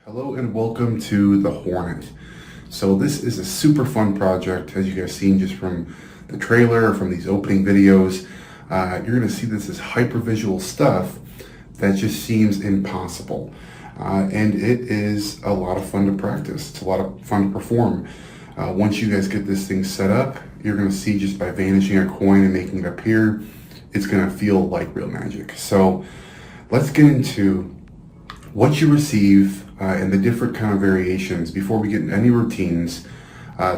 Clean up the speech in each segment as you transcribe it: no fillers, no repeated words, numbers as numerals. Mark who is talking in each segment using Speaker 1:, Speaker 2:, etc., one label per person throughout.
Speaker 1: Hello and welcome to the Hornet. So this is a super fun project, as you guys seen just from the trailer or from these opening videos. You're going to see this as hyper-visual stuff that just seems impossible. And it is a lot of fun to practice. It's a lot of fun to perform. Once you guys get this thing set up, you're going to see just by vanishing a coin and making it appear, it's going to feel like real magic. So let's get into what you receive and the different kind of variations before we get into any routines.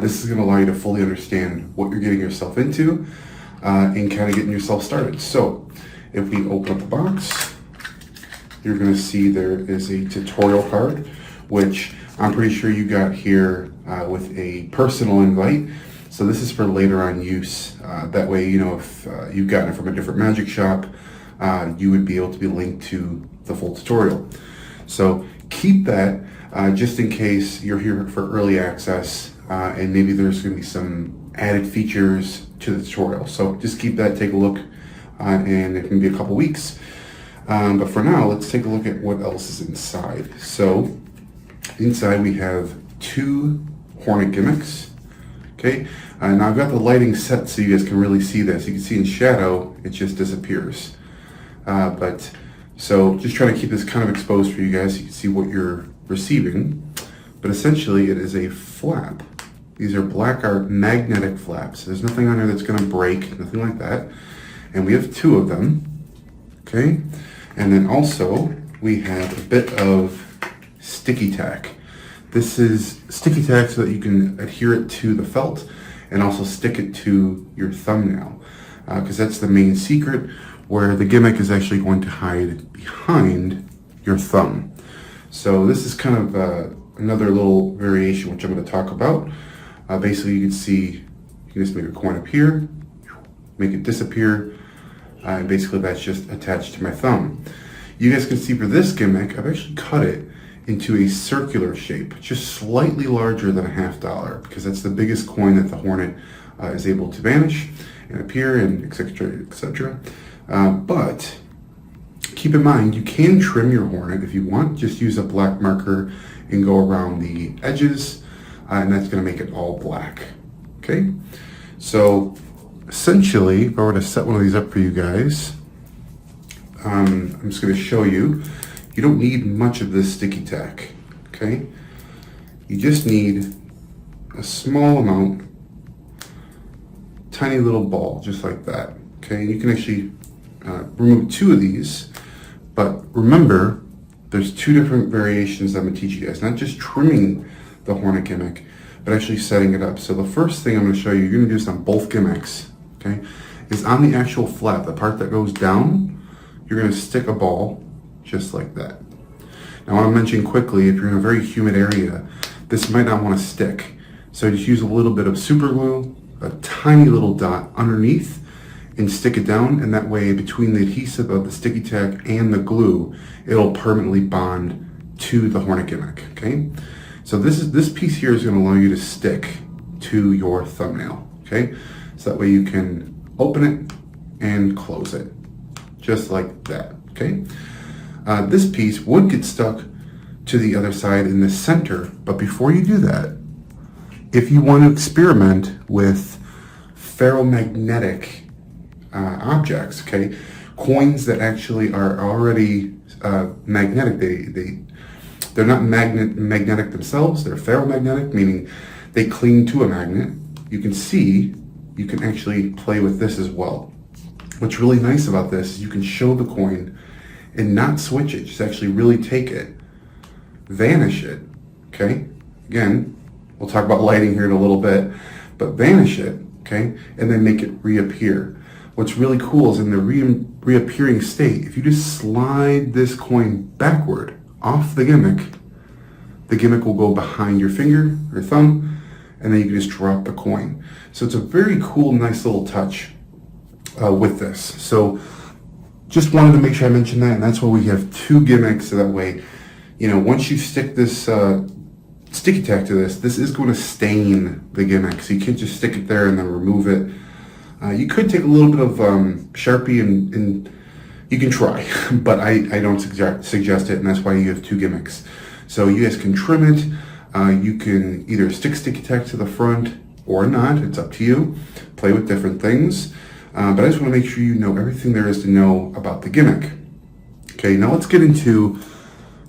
Speaker 1: This is going to allow you to fully understand what you're getting yourself into and kind of getting yourself started. So if we open up the box, you're going to see there is a tutorial card, which I'm pretty sure you got here with a personal invite. So this is for later on use. That way, you know, if you've gotten it from a different magic shop, you would be able to be linked to the full tutorial. So keep that just in case you're here for early access and maybe there's going to be some added features to the tutorial. So just keep that, take a look, and it can be a couple weeks. But for now, let's take a look at what else is inside. So inside we have 2 Hornet gimmicks. Okay, now I've got the lighting set so you guys can really see this. You can see in shadow, it just disappears. So just trying to keep this kind of exposed for you guys so you can see what you're receiving. But essentially it is a flap. These are black art magnetic flaps. There's nothing on here that's going to break, nothing like that. And we have 2 of them. Okay, and then also we have a bit of sticky tack. This is sticky tack so that you can adhere it to the felt and also stick it to your thumbnail, because that's the main secret, where the gimmick is actually going to hide behind your thumb. So this is kind of another little variation which I'm going to talk about. Basically you can see, you can just make a coin appear, make it disappear, and basically that's just attached to my thumb. You guys can see for this gimmick, I've actually cut it into a circular shape, just slightly larger than a $50, because that's the biggest coin that the Hornet is able to vanish and appear, and etc., etc. But keep in mind, you can trim your Hornet if you want. Just use a black marker and go around the edges, and that's going to make it all black. Okay, so essentially, if I were to set one of these up for you guys, I'm just going to show you. You don't need much of this sticky tack. Okay, you just need a small amount, tiny little ball, just like that. Okay, and you can actually remove 2 of these, but remember there's 2 different variations that I'm going to teach you guys, not just trimming the Hornet gimmick, but actually setting it up. So the first thing I'm going to show you, you're going to do this on both gimmicks, okay, is on the actual flap, the part that goes down, you're going to stick a ball just like that. Now I want to mention quickly, if you're in a very humid area, this might not want to stick. So just use a little bit of super glue, a tiny little dot underneath, and stick it down, and that way between the adhesive of the sticky tack and the glue, it'll permanently bond to the Hornet gimmick. Okay, so this piece here is going to allow you to stick to your thumbnail. Okay, so that way you can open it and close it just like that. Okay, this piece would get stuck to the other side in the center, but before you do that, if you want to experiment with ferromagnetic objects, okay, coins that actually are already magnetic, they're not magnetic themselves, they're ferromagnetic, meaning they cling to a magnet. You can see, you can actually play with this as well. What's really nice about this is you can show the coin and not switch it, just actually really take it, vanish it, okay? Again, we'll talk about lighting here in a little bit, but vanish it, okay? And then make it reappear. what's really cool is in the reappearing state, if you just slide this coin backward off the gimmick will go behind your finger or thumb, and then you can just drop the coin. So it's a very cool, nice little touch with this. So just wanted to make sure I mentioned that, and that's why we have two gimmicks, so that way, once you stick this sticky tack to this is going to stain the gimmick. So you can't just stick it there and then remove it. You could take a little bit of Sharpie and you can try, but I don't suggest it, and that's why you have two gimmicks. So you guys can trim it. You can either stick sticky tack to the front or not. It's up to you. Play with different things. But I just want to make sure you know everything there is to know about the gimmick. Okay, now let's get into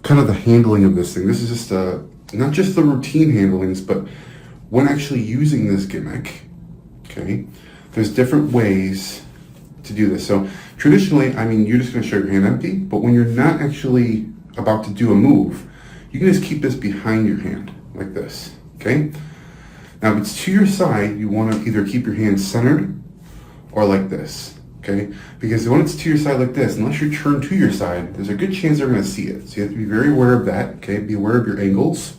Speaker 1: kind of the handling of this thing. This is just not just the routine handlings, but when actually using this gimmick, okay, there's different ways to do this. So traditionally, you're just going to show your hand empty, but when you're not actually about to do a move, you can just keep this behind your hand like this, okay? Now, if it's to your side, you want to either keep your hand centered or like this, okay? Because when it's to your side like this, unless you're turned to your side, there's a good chance they're going to see it. So you have to be very aware of that, okay? Be aware of your angles,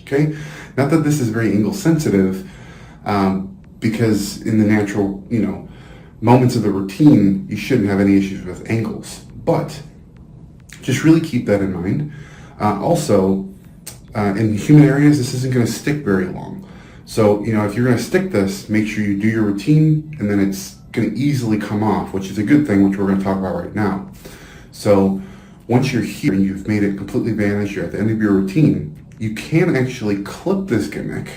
Speaker 1: okay? Not that this is very angle sensitive, because in the natural, moments of the routine, you shouldn't have any issues with angles. But just really keep that in mind. Also, in human areas, this isn't going to stick very long. So, if you're going to stick this, make sure you do your routine, and then it's going to easily come off, which is a good thing, which we're going to talk about right now. So, once you're here and you've made it completely vanish, you're at the end of your routine, you can actually clip this gimmick,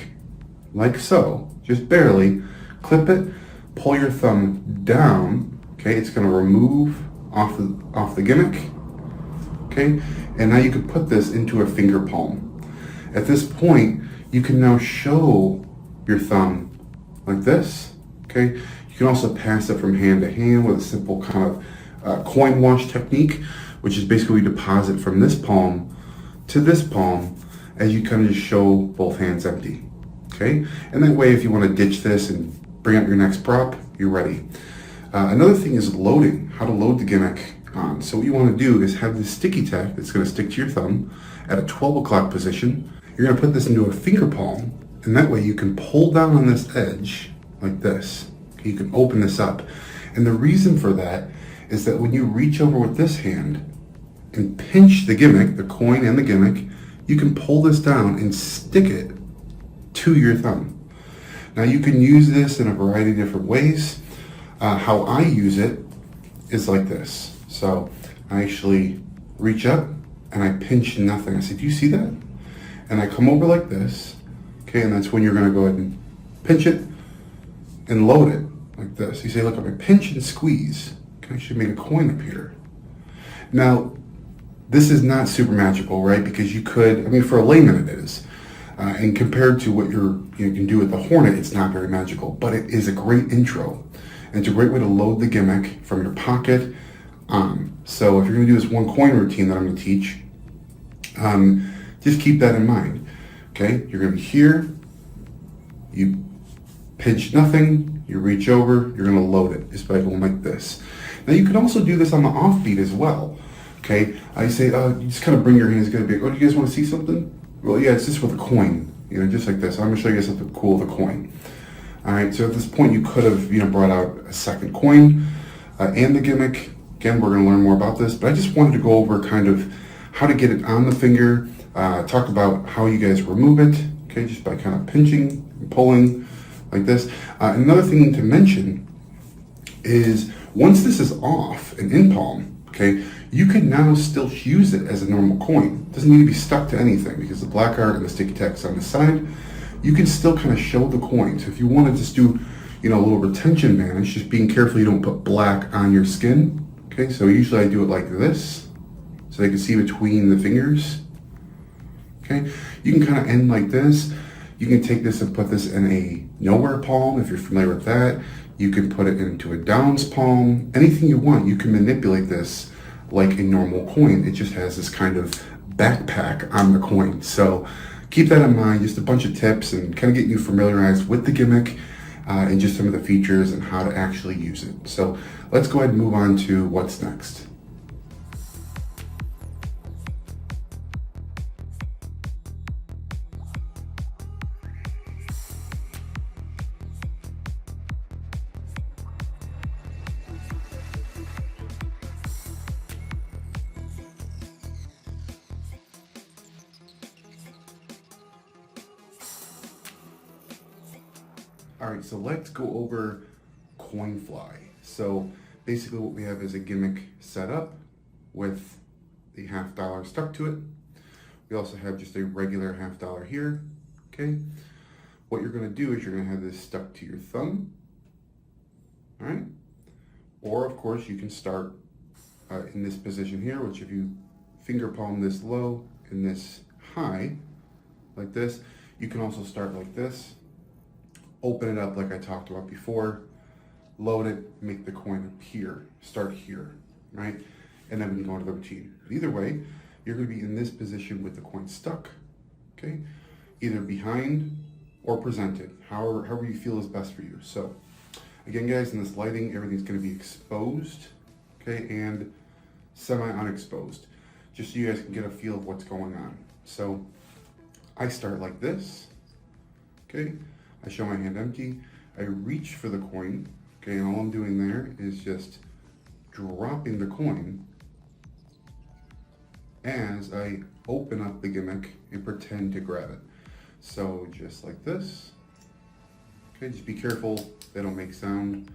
Speaker 1: like so, just barely, clip it, pull your thumb down, okay, it's going to remove off the gimmick, okay, and now you can put this into a finger palm. At this point, you can now show your thumb like this, okay. You can also pass it from hand to hand with a simple kind of coin wash technique, which is basically deposit from this palm to this palm as you kind of just show both hands empty, okay. And that way, if you want to ditch this and bring up your next prop, you're ready. Another thing is loading, how to load the gimmick on. So what you want to do is have this sticky tack that's going to stick to your thumb at a 12 o'clock position. You're going to put this into a finger palm, and that way you can pull down on this edge like this. You can open this up. And the reason for that is that when you reach over with this hand and pinch the gimmick, the coin and the gimmick, you can pull this down and stick it to your thumb. Now you can use this in a variety of different ways. How I use it is like this. So I actually reach up and I pinch nothing. I say, do you see that? And I come over like this, okay, and that's when you're gonna go ahead and pinch it and load it like this. You say, look, if I pinch and squeeze, I can actually make a coin appear. Now, this is not super magical, right? Because you could, for a layman it is. And compared to what you can do with the Hornet, it's not very magical, but it is a great intro. And it's a great way to load the gimmick from your pocket on. So if you're going to do this one coin routine that I'm going to teach, just keep that in mind. Okay, you're going to be here, you pinch nothing, you reach over, you're going to load it just by going like this. Now you can also do this on the offbeat as well. Okay, I say, you just kind of bring your hands, going to be, oh, do you guys want to see something? Well, yeah, it's just with a coin, just like this. I'm going to show you guys something cool with a coin. All right, so at this point, you could have, brought out a second coin and the gimmick. Again, we're going to learn more about this, but I just wanted to go over kind of how to get it on the finger, talk about how you guys remove it, okay, just by kind of pinching and pulling like this. Another thing to mention is once this is off and in palm, okay, you can now still use it as a normal coin. It doesn't need to be stuck to anything because the black art and the sticky tack's on the side. You can still kind of show the coin. So if you want to just do, a little retention vanish, just being careful you don't put black on your skin. Okay, so usually I do it like this, so they can see between the fingers. Okay, you can kind of end like this. You can take this and put this in a nowhere palm if you're familiar with that. You can put it into a downs palm. Anything you want, you can manipulate this like a normal coin. It just has this kind of backpack on the coin. So keep that in mind, just a bunch of tips and kind of getting you familiarized with the gimmick. and just some of the features and how to actually use it. So let's go ahead and move on to what's next. All right, so let's go over coin fly. So basically what we have is a gimmick set up with the $50 stuck to it. We also have just a regular $50 here, okay? What you're gonna do is you're gonna have this stuck to your thumb, all right? Or of course you can start in this position here, which if you finger palm this low and this high, like this, you can also start like this. Open it up like I talked about before, load it, make the coin appear, start here, right? And then we can go into the routine. Either way, you're gonna be in this position with the coin stuck, okay? Either behind or presented, however you feel is best for you. So again, guys, in this lighting, everything's gonna be exposed, okay, and semi-unexposed, just so you guys can get a feel of what's going on. So I start like this, okay? I show my hand empty, I reach for the coin, okay, and all I'm doing there is just dropping the coin as I open up the gimmick and pretend to grab it. So just like this, okay, just be careful they don't make sound,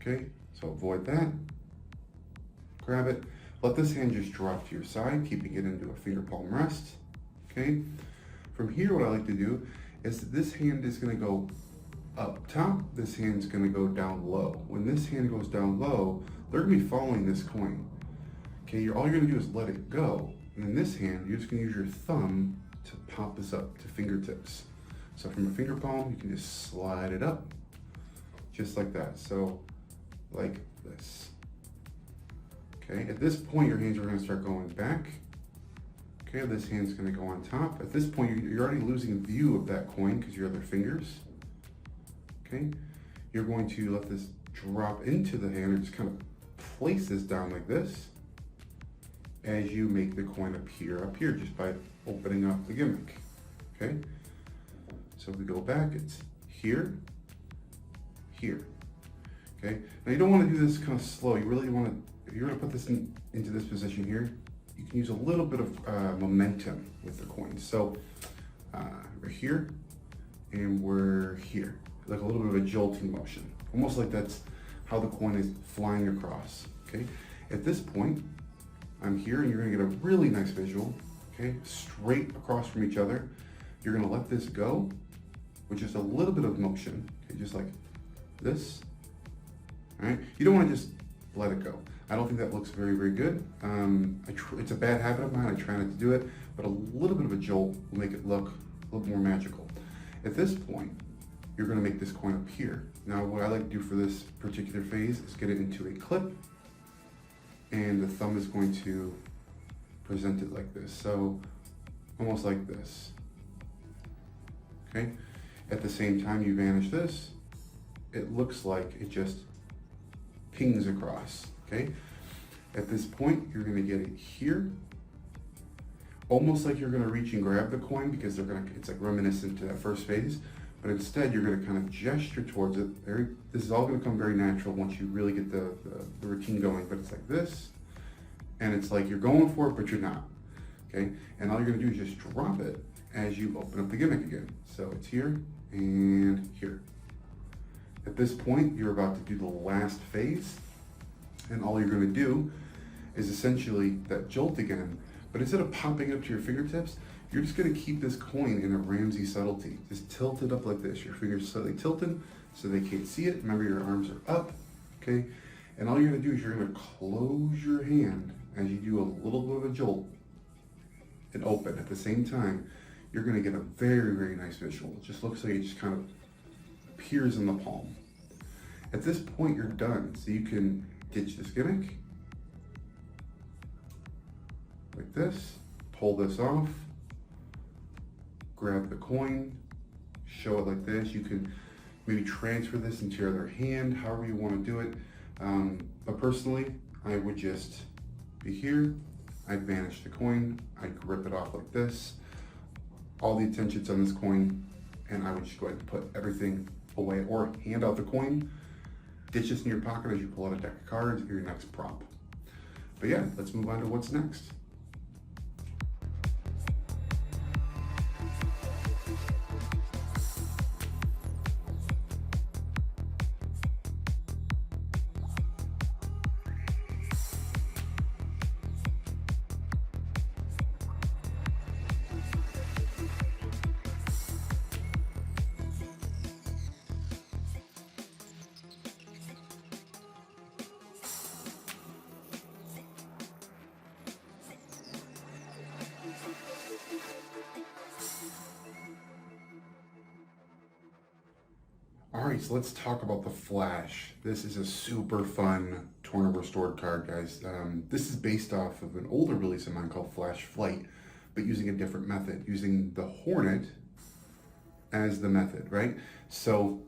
Speaker 1: okay, so avoid that, grab it, let this hand just drop to your side, keeping it into a finger palm rest, okay. From here, what I like to do is this hand is going to go up top, this hand's going to go down low. When this hand goes down low, they're going to be following this coin. Okay, all you're going to do is let it go. And in this hand, you're just going to use your thumb to pop this up to fingertips. So from a finger palm, you can just slide it up, just like that. So like this. Okay, at this point, your hands are going to start going back. Okay, this hand's going to go on top. At this point, you're already losing view of that coin because your other fingers. Okay, you're going to let this drop into the hand or just kind of place this down like this as you make the coin appear up here just by opening up the gimmick. Okay, so if we go back, it's here, here. Okay, now you don't want to do this kind of slow. You really want to, if you're going to put this into this position here, you can use a little bit of momentum with the coin. So we're here and we're here, like a little bit of a jolting motion, almost like that's how the coin is flying across. Okay, at this point, I'm here and you're gonna get a really nice visual, okay, straight across from each other. You're gonna let this go with just a little bit of motion, okay, just like this, all right? You don't wanna just let it go. I don't think that looks very, very good. It's a bad habit of mine, I try not to do it, but a little bit of a jolt will make it look a little more magical. At this point, you're gonna make this coin appear. Now, what I like to do for this particular phase is get it into a clip, and the thumb is going to present it like this. So, almost like this, okay? At the same time you vanish this, it looks like it just pings across, okay? At this point, you're gonna get it here, almost like you're gonna reach and grab the coin because it's like reminiscent to that first phase, but instead you're gonna kind of gesture towards it. This is all gonna come very natural once you really get the routine going, but it's like this, and it's like you're going for it, but you're not, okay? And all you're gonna do is just drop it as you open up the gimmick again. So it's here and here. At this point, you're about to do the last phase, and all you're gonna do is essentially that jolt again, but instead of popping up to your fingertips, you're just gonna keep this coin in a Ramsey subtlety. Just tilt it up like this. Your fingers slightly tilted so they can't see it. Remember, your arms are up, okay? And all you're gonna do is you're gonna close your hand as you do a little bit of a jolt and open. At the same time, you're gonna get a very, very nice visual. It just looks like it just kind of appears in the palm. At this point, you're done. So you can ditch this gimmick like this, pull this off, grab the coin, show it like this. You can maybe transfer this into your other hand, however you want to do it. But personally, I would just be here, I'd vanish the coin, I'd grip it off like this, all the attention's on this coin, and I would just go ahead and put everything away or hand out the coin, ditch this in your pocket as you pull out a deck of cards or your next prop. But yeah, let's move on to what's next. Alright, so let's talk about the Flash. This is a super fun Torn Over Restored card, guys. This is based off of an older release of mine called Flash Flight, but using a different method, using the Hornet as the method, right? So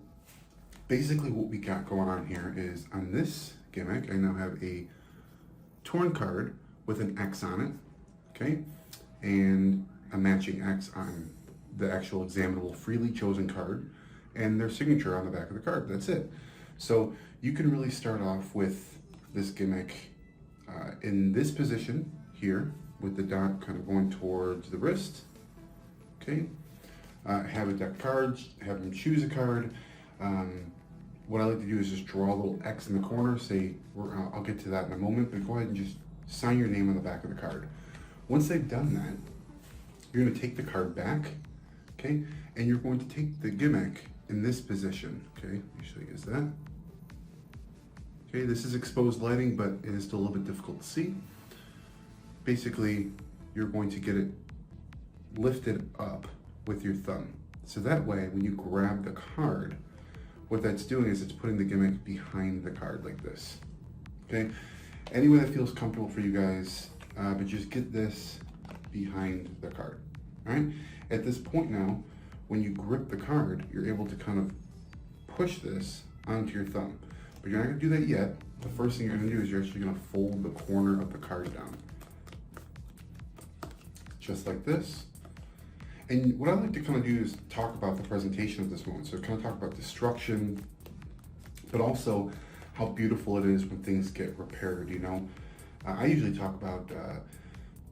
Speaker 1: basically what we got going on here is on this gimmick, I now have a torn card with an X on it, okay? And a matching X on the actual examinable freely chosen card, and their signature on the back of the card. That's it. So you can really start off with this gimmick in this position here with the dot kind of going towards the wrist. Okay. Have a deck of cards, have them choose a card. What I like to do is just draw a little X in the corner, say, I'll get to that in a moment, but go ahead and just sign your name on the back of the card. Once they've done that, you're going to take the card back, okay, and you're going to take the gimmick in this position, okay, let me show you guys that. Okay, this is exposed lighting, but it is still a little bit difficult to see. Basically, you're going to get it lifted up with your thumb. So that way, when you grab the card, what that's doing is it's putting the gimmick behind the card like this, okay? Any way that feels comfortable for you guys, but just get this behind the card, all right? At this point now, when you grip the card, you're able to kind of push this onto your thumb. But you're not gonna do that yet. The first thing you're gonna do is you're actually gonna fold the corner of the card down. Just like this. And what I like to kind of do is talk about the presentation of this moment. So kind of talk about destruction, but also how beautiful it is when things get repaired, you know? I usually talk about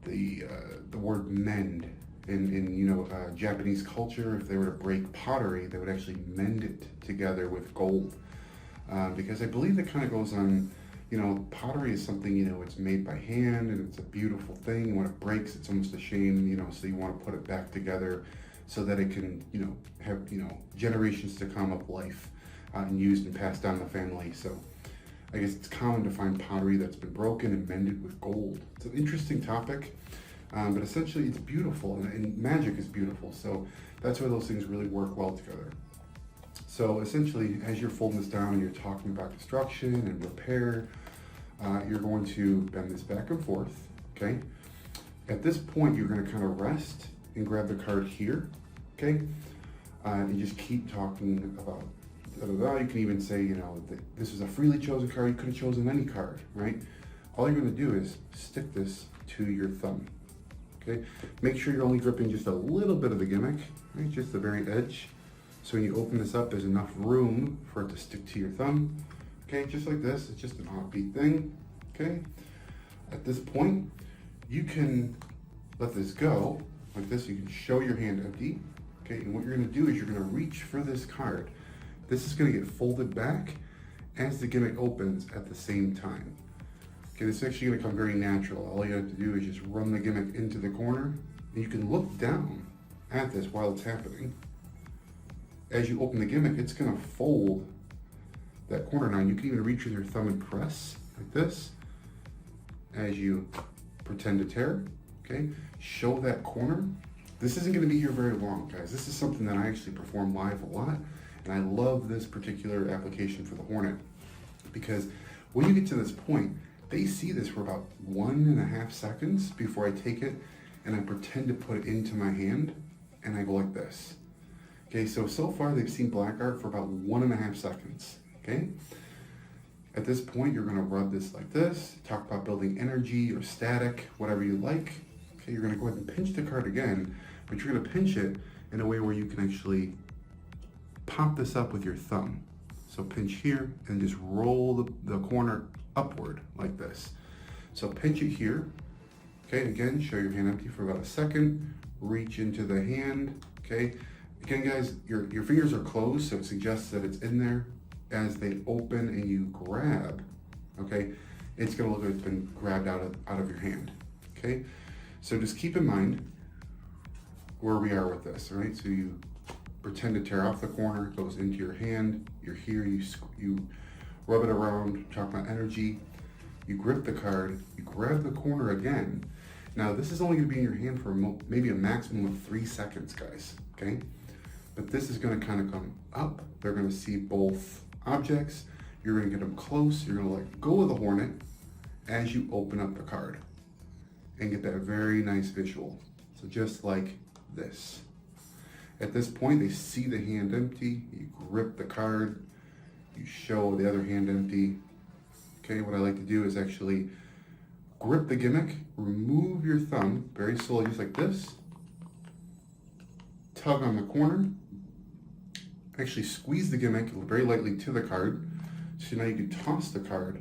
Speaker 1: the word mend. In Japanese culture, if they were to break pottery, they would actually mend it together with gold, because I believe that kind of goes on. Pottery is something, it's made by hand and it's a beautiful thing. When it breaks, it's almost a shame, so you want to put it back together so that it can, have, generations to come of life and used and passed down the family. So I guess it's common to find pottery that's been broken and mended with gold. It's an interesting topic. But essentially it's beautiful, and magic is beautiful, so that's why those things really work well together. So essentially, as you're folding this down and you're talking about destruction and repair, you're going to bend this back and forth, okay? At this point, you're going to kind of rest and grab the card here, okay? And just keep talking about da-da-da. You can even say, this is a freely chosen card. You could have chosen any card, right? All you're going to do is stick this to your thumb. Okay. Make sure you're only gripping just a little bit of the gimmick, right? Just the very edge. So when you open this up, there's enough room for it to stick to your thumb. Okay, just like this. It's just an offbeat thing. Okay. At this point, you can let this go like this. You can show your hand empty. Okay, and what you're going to do is you're going to reach for this card. This is going to get folded back as the gimmick opens at the same time. Okay, this is actually going to come very natural. All you have to do is just run the gimmick into the corner, and you can look down at this while it's happening. As you open the gimmick, it's going to fold that corner down. You can even reach with your thumb and press like this as you pretend to tear. Okay, show that corner. This isn't going to be here very long, guys. This is something that I actually perform live a lot, and I love this particular application for the Hornet because when you get to this point, they see this for about 1.5 seconds before I take it and I pretend to put it into my hand and I go like this. Okay, so far they've seen black art for about 1.5 seconds, okay? At this point, you're gonna rub this like this, talk about building energy or static, whatever you like. Okay, you're gonna go ahead and pinch the card again, but you're gonna pinch it in a way where you can actually pop this up with your thumb. So pinch here and just roll the corner upward like this. So pinch it here. Okay, again, show your hand empty for about a second. Reach into the hand, okay? Again, guys, your fingers are closed, so it suggests that it's in there. As they open and you grab, okay, it's gonna look like it's been grabbed out of your hand, okay? So just keep in mind where we are with this, all right? So you pretend to tear off the corner, it goes into your hand, you're here, you rub it around, talk about energy, you grip the card, you grab the corner again. Now this is only gonna be in your hand for maybe a maximum of 3 seconds, guys, okay? But this is gonna kind of come up, they're gonna see both objects, you're gonna get them close, you're gonna let go of the Hornet as you open up the card and get that very nice visual. So just like this. At this point, they see the hand empty, you grip the card, you show the other hand empty. Okay, what I like to do is actually grip the gimmick, remove your thumb very slowly, just like this, tug on the corner, actually squeeze the gimmick very lightly to the card. So now you can toss the card,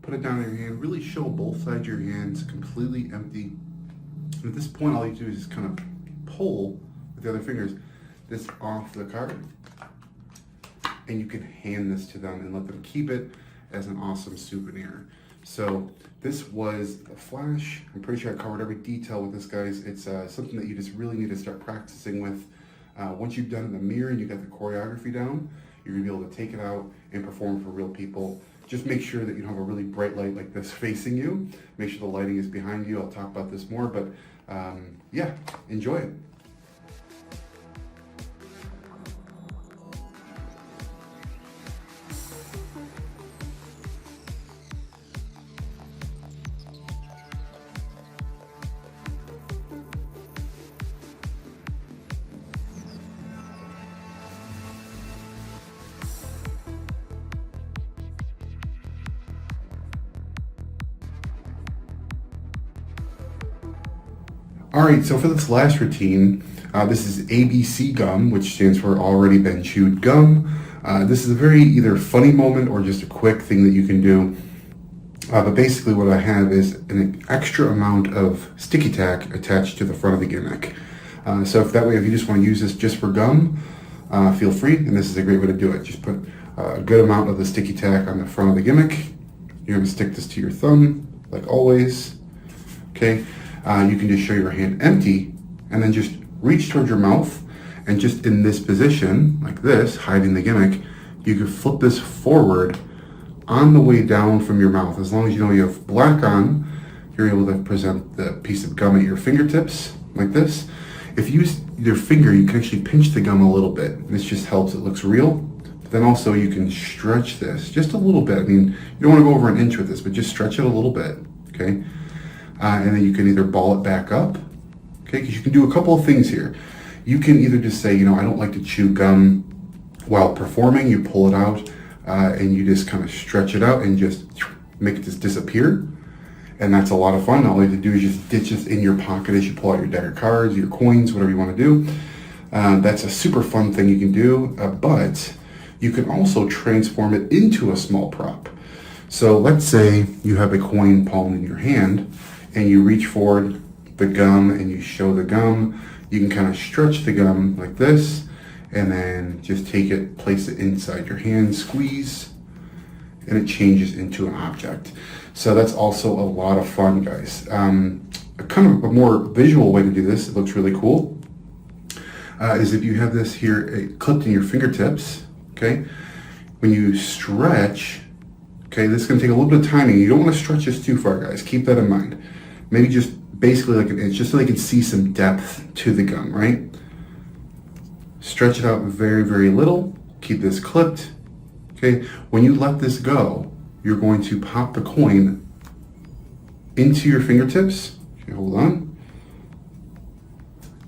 Speaker 1: put it down in your hand, really show both sides of your hands completely empty. And at this point, all you do is just kind of pull with the other fingers this off the card. And you can hand this to them and let them keep it as an awesome souvenir. So this was a flash. I'm pretty sure I covered every detail with this, guys. It's something that you just really need to start practicing with. Once you've done it in the mirror and you got the choreography down, you're gonna be able to take it out and perform for real people. Just make sure that you don't have a really bright light like this facing you. Make sure the lighting is behind you. I'll talk about this more, but yeah, enjoy it. All right, so for this last routine, this is ABC gum, which stands for already been chewed gum. This is a very either funny moment or just a quick thing that you can do. But basically what I have is an extra amount of sticky tack attached to the front of the gimmick. So if you just want to use this just for gum, feel free, and this is a great way to do it. Just put a good amount of the sticky tack on the front of the gimmick. You're going to stick this to your thumb, like always, okay? You can just show your hand empty and then just reach towards your mouth, and just in this position, like this, hiding the gimmick, you can flip this forward on the way down from your mouth. As long as you know you have black on, you're able to present the piece of gum at your fingertips, like this. If you use your finger, you can actually pinch the gum a little bit. This just helps, it looks real. But then also you can stretch this just a little bit. I mean, you don't want to go over an inch with this, but just stretch it a little bit, okay? And then you can either ball it back up, okay? Because you can do a couple of things here. You can either just say, I don't like to chew gum while performing. You pull it out and you just kind of stretch it out and just make it just disappear. And that's a lot of fun. All you have to do is just ditch this in your pocket as you pull out your deck of cards, your coins, whatever you want to do. That's a super fun thing you can do, but you can also transform it into a small prop. So let's say you have a coin palm in your hand and you reach forward the gum and you show the gum. You can kind of stretch the gum like this and then just take it, place it inside your hand, squeeze, and it changes into an object. So that's also a lot of fun, guys. A kind of a more visual way to do this, it looks really cool, is if you have this here clipped in your fingertips, okay? When you stretch, okay, this is gonna take a little bit of timing. You don't wanna stretch this too far, guys. Keep that in mind. Maybe just basically like an inch, just so they can see some depth to the gum, right? Stretch it out very, very little. Keep this clipped, okay? When you let this go, you're going to pop the coin into your fingertips. Okay, hold on.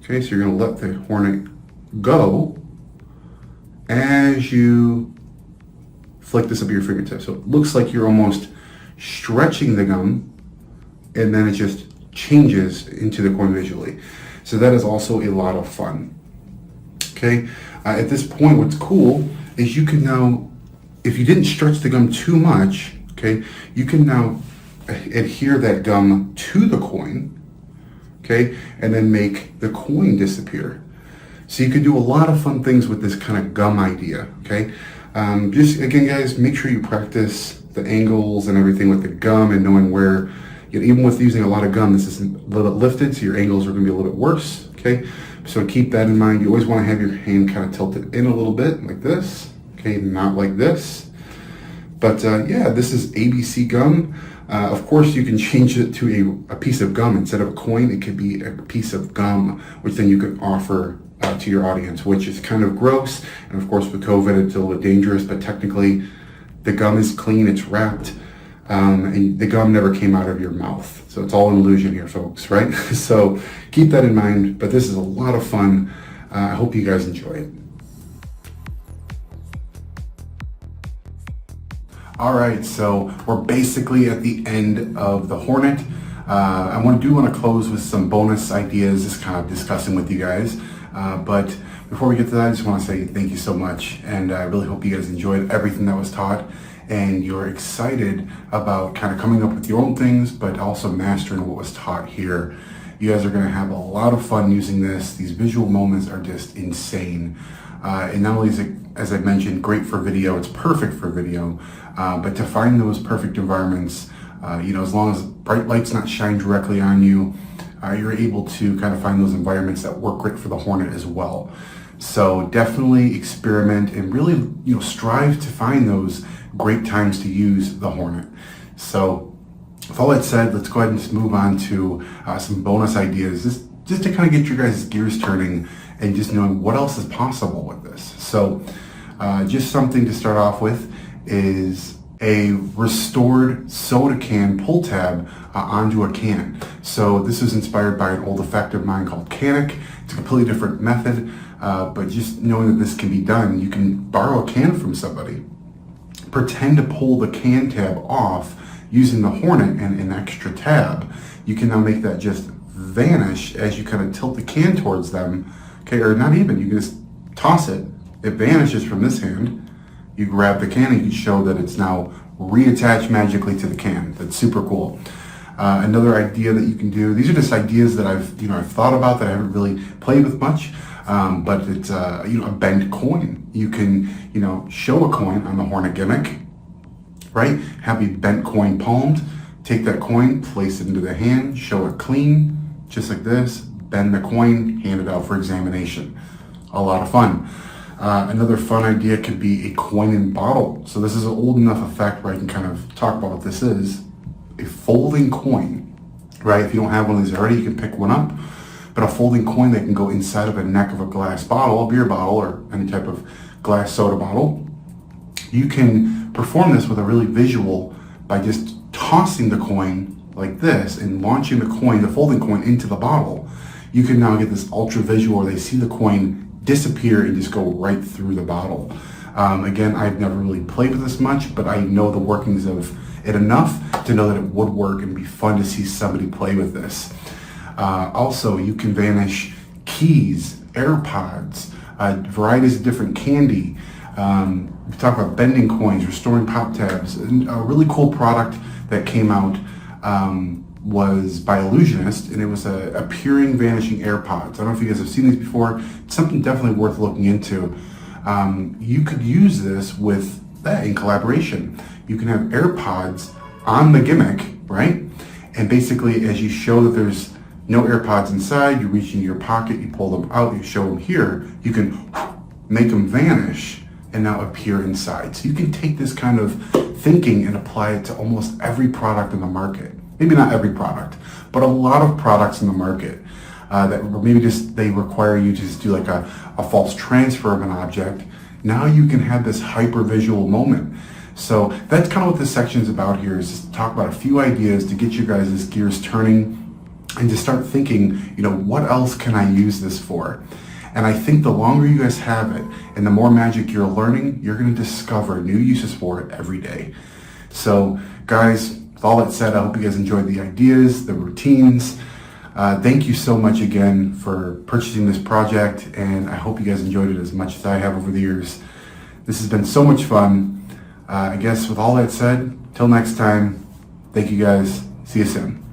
Speaker 1: Okay, so you're gonna let the Hornet go, as you flick this up your fingertips. So it looks like you're almost stretching the gum, and then it just changes into the coin visually. So that is also a lot of fun. Okay, at this point, what's cool is you can now, if you didn't stretch the gum too much, okay, you can now adhere that gum to the coin, okay, and then make the coin disappear. So you can do a lot of fun things with this kind of gum idea, okay? Just, again, guys, make sure you practice the angles and everything with the gum and knowing where, even with using a lot of gum, this is a little bit lifted, so your angles are going to be a little bit worse, okay? So keep that in mind. You always want to have your hand kind of tilted in a little bit, like this, okay? Not like this. But yeah, this is ABC gum. Of course, you can change it to a piece of gum. Instead of a coin, it could be a piece of gum, which then you can offer to your audience, which is kind of gross. And of course, with COVID, it's a little dangerous, but technically the gum is clean, it's wrapped, and the gum never came out of your mouth. So it's all an illusion here, folks, right? So keep that in mind, but this is a lot of fun. I hope you guys enjoy it. All right, so we're basically at the end of the Hornet. I want to close with some bonus ideas, just kind of discussing with you guys. But before we get to that, I just want to say thank you so much. And I really hope you guys enjoyed everything that was taught and you're excited about kind of coming up with your own things, but also mastering what was taught here. You guys are going to have a lot of fun using this. These visual moments are just insane. And not only is it, as I mentioned, great for video, it's perfect for video, but to find those perfect environments, as long as bright light's not shined directly on you, you're able to kind of find those environments that work great for the Hornet as well. So definitely experiment and really, strive to find those great times to use the Hornet. So with all that said, let's go ahead and just move on to some bonus ideas, just to kind of get your guys' gears turning and just knowing what else is possible with this. So just something to start off with is a restored soda can pull tab onto a can. So this is inspired by an old effect of mine called Canic. It's a completely different method, but just knowing that this can be done, you can borrow a can from somebody, pretend to pull the can tab off using the Hornet and an extra tab. You can now make that just vanish as you kind of tilt the can towards them. Okay, or not even, you can just toss it. It vanishes from this hand. You grab the can and you can show that it's now reattached magically to the can. That's super cool. Another idea that you can do, these are just ideas that I've thought about that I haven't really played with much, but it's a bent coin. You can show a coin on the Hornet gimmick, right? Have a bent coin palmed, take that coin, place it into the hand, show it clean, just like this, bend the coin, hand it out for examination. A lot of fun. Another fun idea could be a coin and bottle. So this is an old enough effect where I can kind of talk about what this is. A folding coin, right? If you don't have one of these already, you can pick one up. But a folding coin that can go inside of a neck of a glass bottle, a beer bottle, or any type of glass soda bottle. You can perform this with a really visual by just tossing the coin like this and launching the coin, the folding coin, into the bottle. You can now get this ultra visual where they see the coin disappear and just go right through the bottle. Again, I've never really played with this much, but I know the workings of it enough to know that it would work and be fun to see somebody play with this. Also, you can vanish keys, AirPods, varieties of different candy. We talk about bending coins, restoring pop tabs. And a really cool product that came out was by Illusionist, and it was a appearing vanishing AirPods. I don't know if you guys have seen these before. It's something definitely worth looking into. You could use this with that in collaboration. You can have AirPods on the gimmick, right? And basically, as you show that there's no AirPods inside, you reach into your pocket, you pull them out, you show them here, you can make them vanish and now appear inside. So you can take this kind of thinking and apply it to almost every product in the market. Maybe not every product, but a lot of products in the market that maybe just they require you to just do like a false transfer of an object. Now you can have this hyper visual moment. So that's kind of what this section is about here, is just to talk about a few ideas to get you guys' gears turning and to start thinking, what else can I use this for? And I think the longer you guys have it and the more magic you're learning, you're going to discover new uses for it every day. So guys, with all that said, I hope you guys enjoyed the ideas, the routines. Thank you so much again for purchasing this project, and I hope you guys enjoyed it as much as I have over the years. This has been so much fun. I guess with all that said, till next time, thank you guys. See you soon.